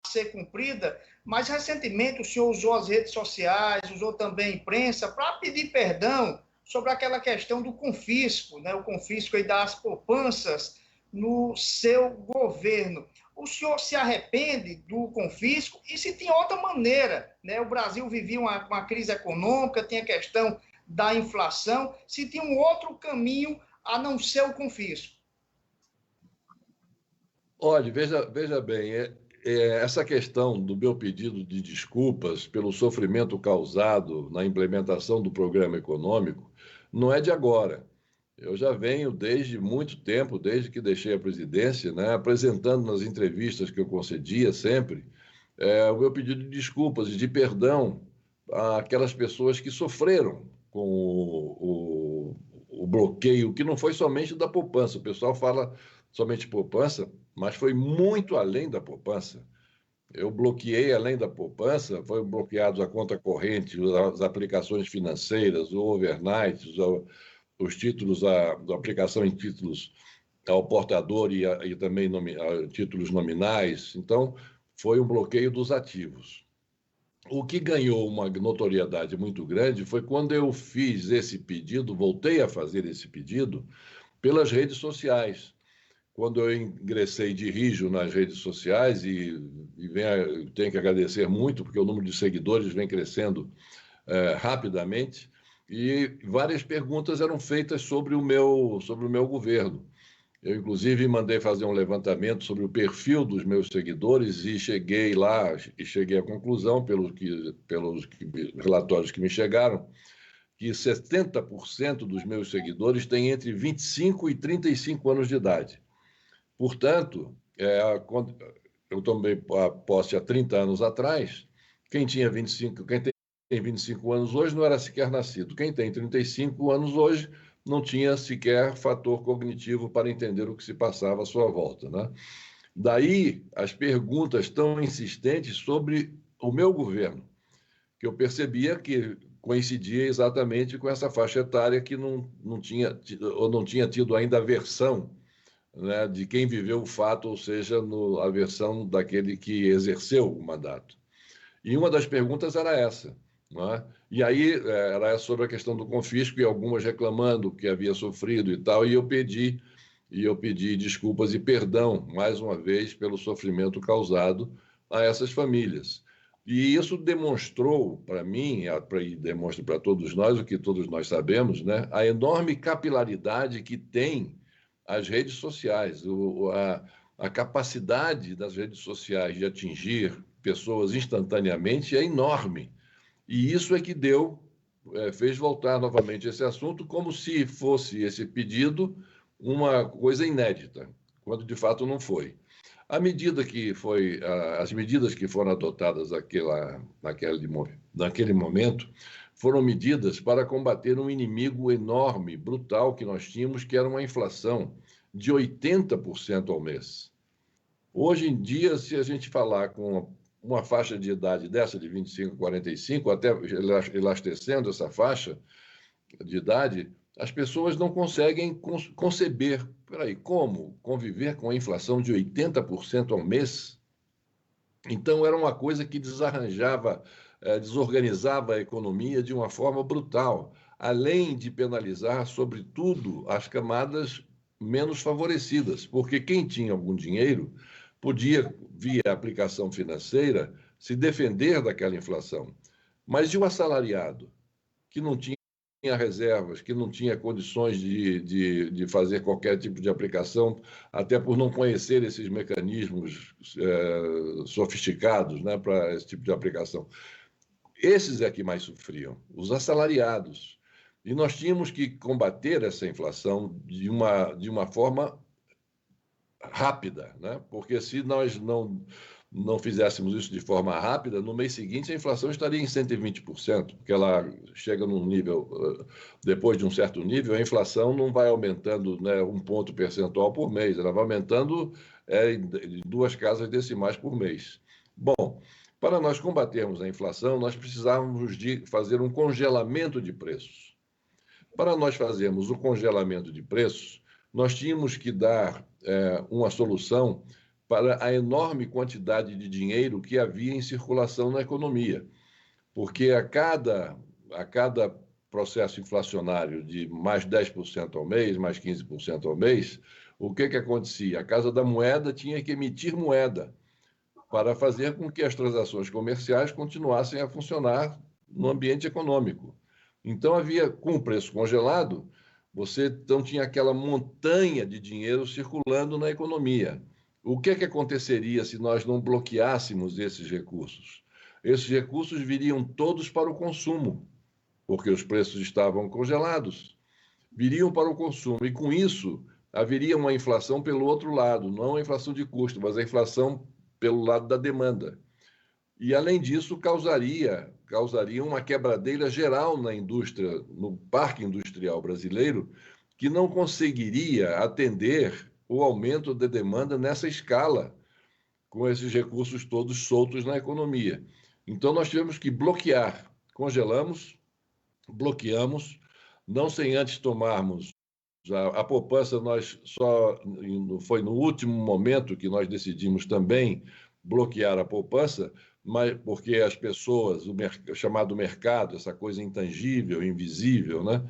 Ser cumprida, mas recentemente o senhor usou as redes sociais, usou também a imprensa para pedir perdão sobre aquela questão do confisco, né? O confisco aí das poupanças no seu governo. O senhor se arrepende do confisco? E se tem outra maneira, né? O Brasil vivia uma crise econômica, tem a questão da inflação, se tem um outro caminho a não ser o confisco? Olha, veja bem, essa questão do meu pedido de desculpas pelo sofrimento causado na implementação do programa econômico não é de agora. Eu já venho desde muito tempo, desde que deixei a presidência, né, apresentando nas entrevistas que eu concedia sempre o meu pedido de desculpas e de perdão àquelas pessoas que sofreram com o bloqueio, que não foi somente da poupança. O pessoal fala somente poupança, mas foi muito além da poupança. Eu bloqueei além da poupança, foram bloqueados a conta corrente, as aplicações financeiras, o overnight, os títulos, a aplicação em títulos ao portador e também títulos nominais. Então, foi um bloqueio dos ativos. O que ganhou uma notoriedade muito grande foi quando eu fiz esse pedido, voltei a fazer esse pedido, pelas redes sociais. Quando eu ingressei de rijo nas redes sociais, tenho que agradecer muito, porque o número de seguidores vem crescendo rapidamente, e várias perguntas eram feitas sobre o meu governo. Eu, inclusive, mandei fazer um levantamento sobre o perfil dos meus seguidores e cheguei à conclusão, pelos relatórios que me chegaram, que 70% dos meus seguidores têm entre 25 e 35 anos de idade. Portanto, eu tomei a posse há 30 anos atrás, quem tem 25 anos hoje não era sequer nascido. Quem tem 35 anos hoje não tinha sequer fator cognitivo para entender o que se passava à sua volta, né? Daí as perguntas tão insistentes sobre o meu governo, que eu percebia que coincidia exatamente com essa faixa etária que não tinha tido ainda a versão, né, de quem viveu o fato, ou seja, a versão daquele que exerceu o mandato. E uma das perguntas era essa, não é? E aí era sobre a questão do confisco, e algumas reclamando que havia sofrido e tal, e eu pedi desculpas e perdão, mais uma vez, pelo sofrimento causado a essas famílias. E isso demonstrou para mim, e demonstra para todos nós, o que todos nós sabemos, né, a enorme capilaridade que tem as redes sociais, a capacidade das redes sociais de atingir pessoas instantaneamente é enorme. E isso é que fez voltar novamente esse assunto, como se fosse esse pedido uma coisa inédita, quando de fato não foi. As medidas que foram adotadas naquele momento foram medidas para combater um inimigo enorme, brutal que nós tínhamos, que era uma inflação de 80% ao mês. Hoje em dia, se a gente falar com uma faixa de idade dessa, de 25 a 45, até elastecendo essa faixa de idade, as pessoas não conseguem conceber. Peraí, como conviver com a inflação de 80% ao mês? Então, era uma coisa que desorganizava a economia de uma forma brutal, além de penalizar, sobretudo, as camadas menos favorecidas, porque quem tinha algum dinheiro podia, via aplicação financeira, se defender daquela inflação. Mas e o assalariado, que não tinha reservas, que não tinha condições de fazer qualquer tipo de aplicação, até por não conhecer esses mecanismos sofisticados, né, para esse tipo de aplicação? Esses é que mais sofriam, os assalariados. E nós tínhamos que combater essa inflação de uma forma rápida, né? Porque se nós não fizéssemos isso de forma rápida, no mês seguinte a inflação estaria em 120%, porque ela chega num nível, depois de um certo nível, a inflação não vai aumentando, né, 1 ponto percentual por mês, ela vai aumentando em 2 casas decimais por mês. Bom, para nós combatermos a inflação, nós precisávamos de fazer um congelamento de preços. Para nós fazermos o congelamento de preços, nós tínhamos que dar uma solução para a enorme quantidade de dinheiro que havia em circulação na economia. Porque a cada processo inflacionário de mais 10% ao mês, mais 15% ao mês, o que acontecia? A Casa da Moeda tinha que emitir moeda para fazer com que as transações comerciais continuassem a funcionar no ambiente econômico. Então, com o preço congelado, você então tinha aquela montanha de dinheiro circulando na economia. O que aconteceria se nós não bloqueássemos esses recursos? Esses recursos viriam todos para o consumo, porque os preços estavam congelados. Viriam para o consumo, e com isso haveria uma inflação pelo outro lado, não a inflação de custo, mas a inflação pelo lado da demanda. E, além disso, causaria uma quebradeira geral na indústria, no parque industrial brasileiro, que não conseguiria atender o aumento da demanda nessa escala, com esses recursos todos soltos na economia. Então, nós tivemos que bloquear, congelamos, bloqueamos, não sem antes tomarmos a poupança. Foi no último momento que nós decidimos também bloquear a poupança, mas porque as pessoas, o chamado mercado, essa coisa intangível, invisível, né?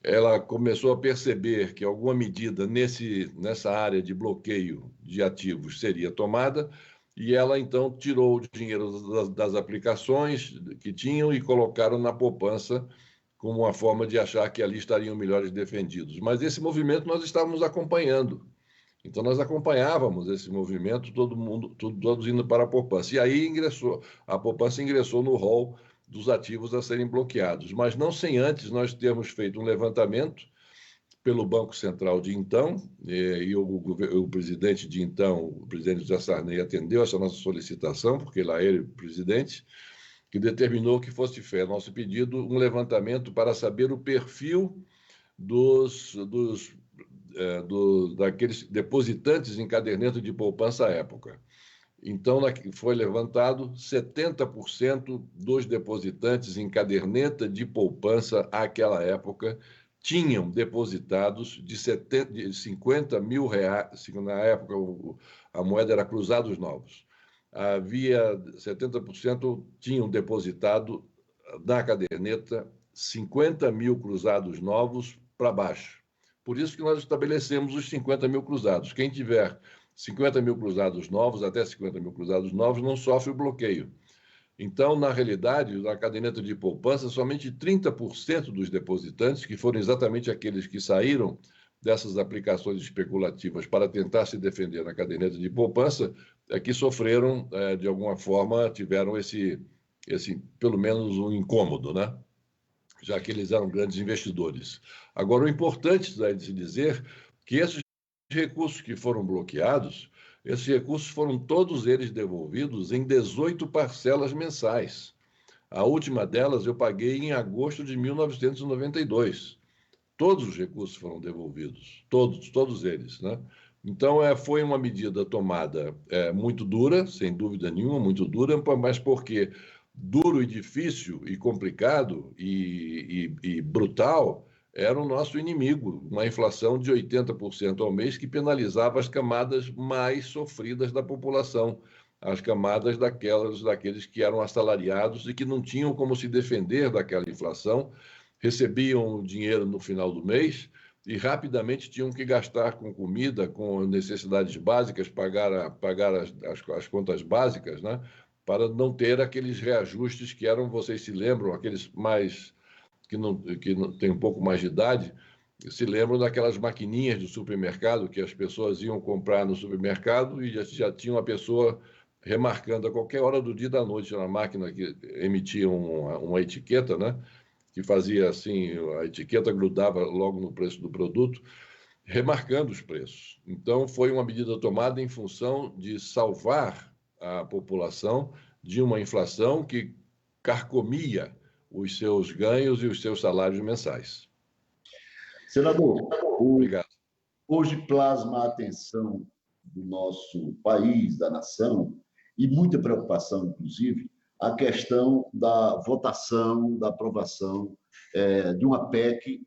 Ela começou a perceber que alguma medida nessa área de bloqueio de ativos seria tomada, e ela então tirou o dinheiro das aplicações que tinham e colocaram na poupança como uma forma de achar que ali estariam melhores defendidos. Mas esse movimento nós estávamos acompanhando. Então, nós acompanhávamos esse movimento, todos indo para a poupança. E aí a poupança ingressou no rol dos ativos a serem bloqueados, mas não sem antes nós termos feito um levantamento pelo Banco Central de então, e o presidente de então, o presidente José Sarney, atendeu essa nossa solicitação, porque lá ele, presidente, que determinou que fosse feito nosso pedido um levantamento para saber o perfil daqueles depositantes em caderneta de poupança à época. Então, foi levantado 70% dos depositantes em caderneta de poupança àquela época tinham depositados de 50 mil reais, na época a moeda era cruzados novos. Havia 70% tinham depositado na caderneta 50 mil cruzados novos para baixo. Por isso que nós estabelecemos os 50 mil cruzados. Quem tiver 50 mil cruzados novos, até 50 mil cruzados novos, não sofre o bloqueio. Então, na realidade, na caderneta de poupança, somente 30% dos depositantes, que foram exatamente aqueles que saíram dessas aplicações especulativas para tentar se defender na caderneta de poupança, que sofreram, de alguma forma, tiveram pelo menos um incômodo, né? Já que eles eram grandes investidores. Agora, o importante é de se dizer que esses recursos que foram bloqueados, esses recursos foram todos eles devolvidos em 18 parcelas mensais. A última delas eu paguei em agosto de 1992. Todos os recursos foram devolvidos, todos eles, né? Então, foi uma medida tomada muito dura, sem dúvida nenhuma, muito dura, mas porque duro e difícil e complicado e brutal era o nosso inimigo, uma inflação de 80% ao mês que penalizava as camadas mais sofridas da população, as camadas daqueles que eram assalariados e que não tinham como se defender daquela inflação, recebiam o dinheiro no final do mês e rapidamente tinham que gastar com comida, com necessidades básicas, pagar as contas básicas, né? Para não ter aqueles reajustes que eram, vocês se lembram, aqueles mais que não têm um pouco mais de idade, se lembram daquelas maquininhas do supermercado que as pessoas iam comprar no supermercado e já tinha uma pessoa remarcando a qualquer hora do dia e da noite na máquina que emitia uma etiqueta, né? Que fazia assim, a etiqueta grudava logo no preço do produto, remarcando os preços. Então, foi uma medida tomada em função de salvar a população de uma inflação que carcomia os seus ganhos e os seus salários mensais. Senador, obrigado. Hoje plasma a atenção do nosso país, da nação, e muita preocupação, inclusive, a questão da votação, da aprovação de uma PEC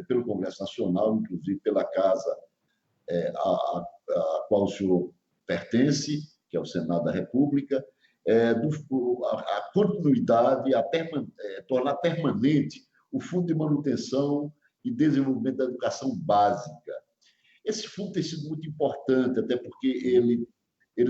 pelo Congresso Nacional, inclusive pela casa a qual o senhor pertence, que é o Senado da República, a continuidade, tornar permanente o Fundo de Manutenção e Desenvolvimento da Educação Básica. Esse fundo tem sido muito importante, até porque ele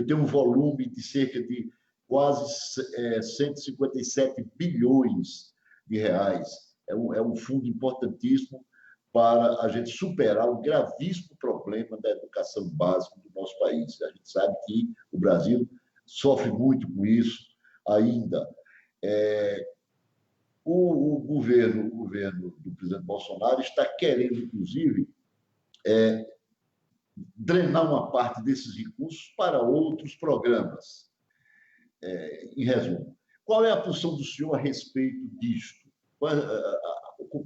tem um volume de cerca de quase 157 bilhões de reais. É um fundo importantíssimo para a gente superar o gravíssimo problema da educação básica do nosso país. A gente sabe que o Brasil sofre muito com isso ainda. O governo do presidente Bolsonaro está querendo, inclusive, drenar uma parte desses recursos para outros programas. Em resumo, qual é a posição do senhor a respeito disto?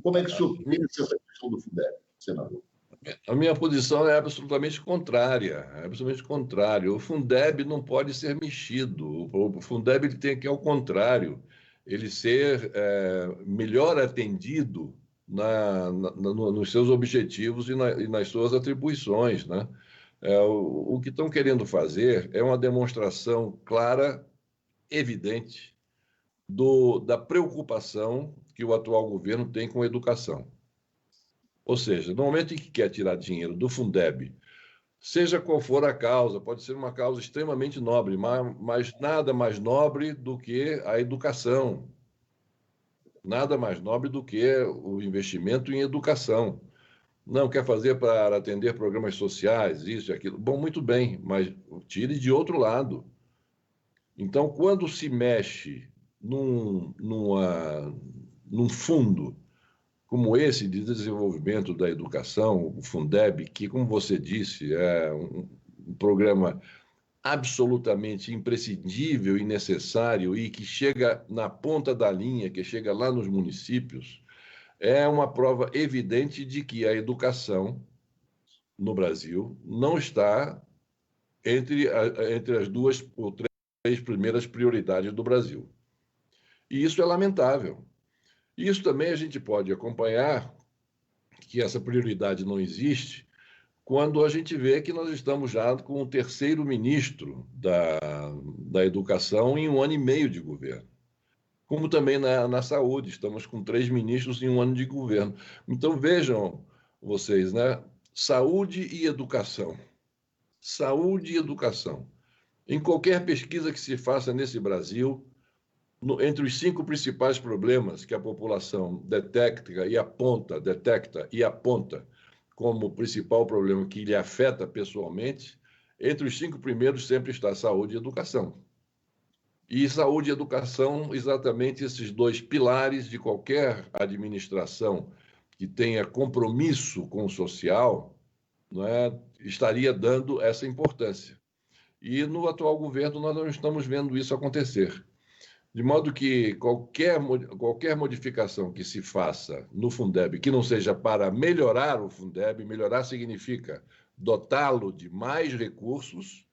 Como é que o senhor pensa essa questão do Fundeb, senador? A minha posição é absolutamente contrária. O Fundeb não pode ser mexido. O Fundeb ele tem que, ao contrário, ele ser melhor atendido nos seus objetivos e nas suas atribuições, né? O que estão querendo fazer é uma demonstração clara, evidente, da preocupação que o atual governo tem com a educação. Ou seja, no momento em que quer tirar dinheiro do Fundeb, seja qual for a causa, pode ser uma causa extremamente nobre, mas nada mais nobre do que a educação. Nada mais nobre do que o investimento em educação. Não quer fazer para atender programas sociais, isso e aquilo. Bom, muito bem, mas tire de outro lado. Então, quando se mexe num fundo como esse de desenvolvimento da educação, o Fundeb, que, como você disse, é um programa absolutamente imprescindível e necessário e que chega na ponta da linha, que chega lá nos municípios, é uma prova evidente de que a educação no Brasil não está entre as 2 ou 3 primeiras prioridades do Brasil. E isso é lamentável. Isso também a gente pode acompanhar que essa prioridade não existe quando a gente vê que nós estamos já com o 3º ministro da Educação em 1 ano e meio de governo. Como também na saúde, estamos com 3 ministros em 1 ano de governo. Então, vejam vocês, né? Saúde e educação. Saúde e educação. Em qualquer pesquisa que se faça nesse Brasil, entre os 5 principais problemas que a população detecta e aponta como principal problema que lhe afeta pessoalmente, entre os 5 primeiros sempre está saúde e educação. E saúde e educação, exatamente esses 2 pilares de qualquer administração que tenha compromisso com o social, não é, estaria dando essa importância. E no atual governo nós não estamos vendo isso acontecer. De modo que qualquer modificação que se faça no Fundeb, que não seja para melhorar o Fundeb, melhorar significa dotá-lo de mais recursos,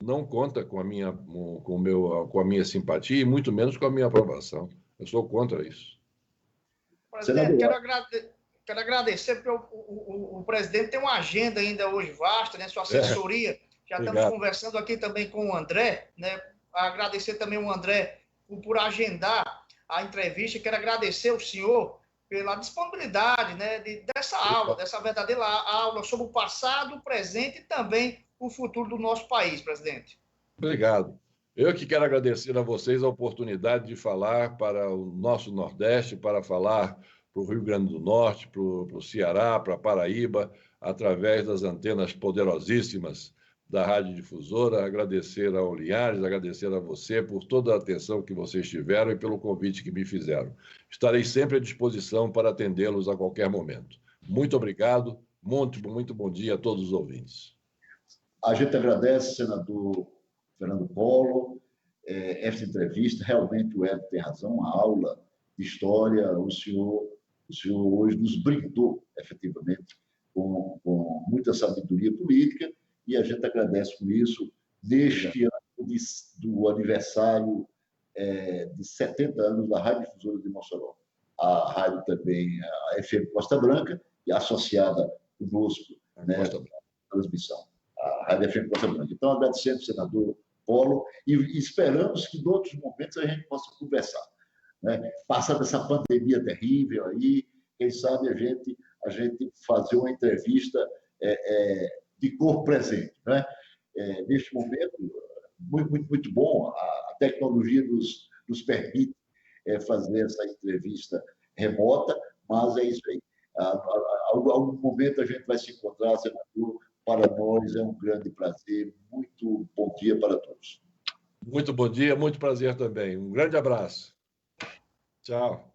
não conta com a minha simpatia e muito menos com a minha aprovação. Eu sou contra isso. Presidente, quero agradecer, porque o presidente tem uma agenda ainda hoje vasta, né? Sua assessoria. Já Obrigado. Estamos conversando aqui também com o André, né? Agradecer também o André por agendar a entrevista. Quero agradecer o senhor pela disponibilidade, né, dessa aula, dessa verdadeira aula sobre o passado, o presente e também o futuro do nosso país, presidente. Obrigado. Eu que quero agradecer a vocês a oportunidade de falar para o nosso Nordeste, para falar para o Rio Grande do Norte, para o Ceará, para a Paraíba, através das antenas poderosíssimas da Rádio Difusora, agradecer ao Linhares, agradecer a você por toda a atenção que vocês tiveram e pelo convite que me fizeram. Estarei sempre à disposição para atendê-los a qualquer momento. Muito obrigado, muito bom dia a todos os ouvintes. A gente agradece, senador Fernando Collor, esta entrevista. Realmente o Hélio tem razão, uma aula de história. O senhor hoje nos brindou, efetivamente, com muita sabedoria política, e a gente agradece por isso, neste ano do aniversário de 70 anos da Rádio Difusora de Mossoró. A rádio também, a FM Costa Branca, e associada conosco, né, na transmissão, a Rádio FM Costa Branca. Então, agradecemos, senador Polo, e esperamos que, em outros momentos, a gente possa conversar. Né? Passada essa pandemia terrível aí, quem sabe a gente fazer uma entrevista de corpo presente. Né? Neste momento, muito bom, a tecnologia nos permite fazer essa entrevista remota, mas é isso aí. Algum momento a gente vai se encontrar, senador. Para nós é um grande prazer. Muito bom dia para todos. Muito bom dia, muito prazer também. Um grande abraço. Tchau.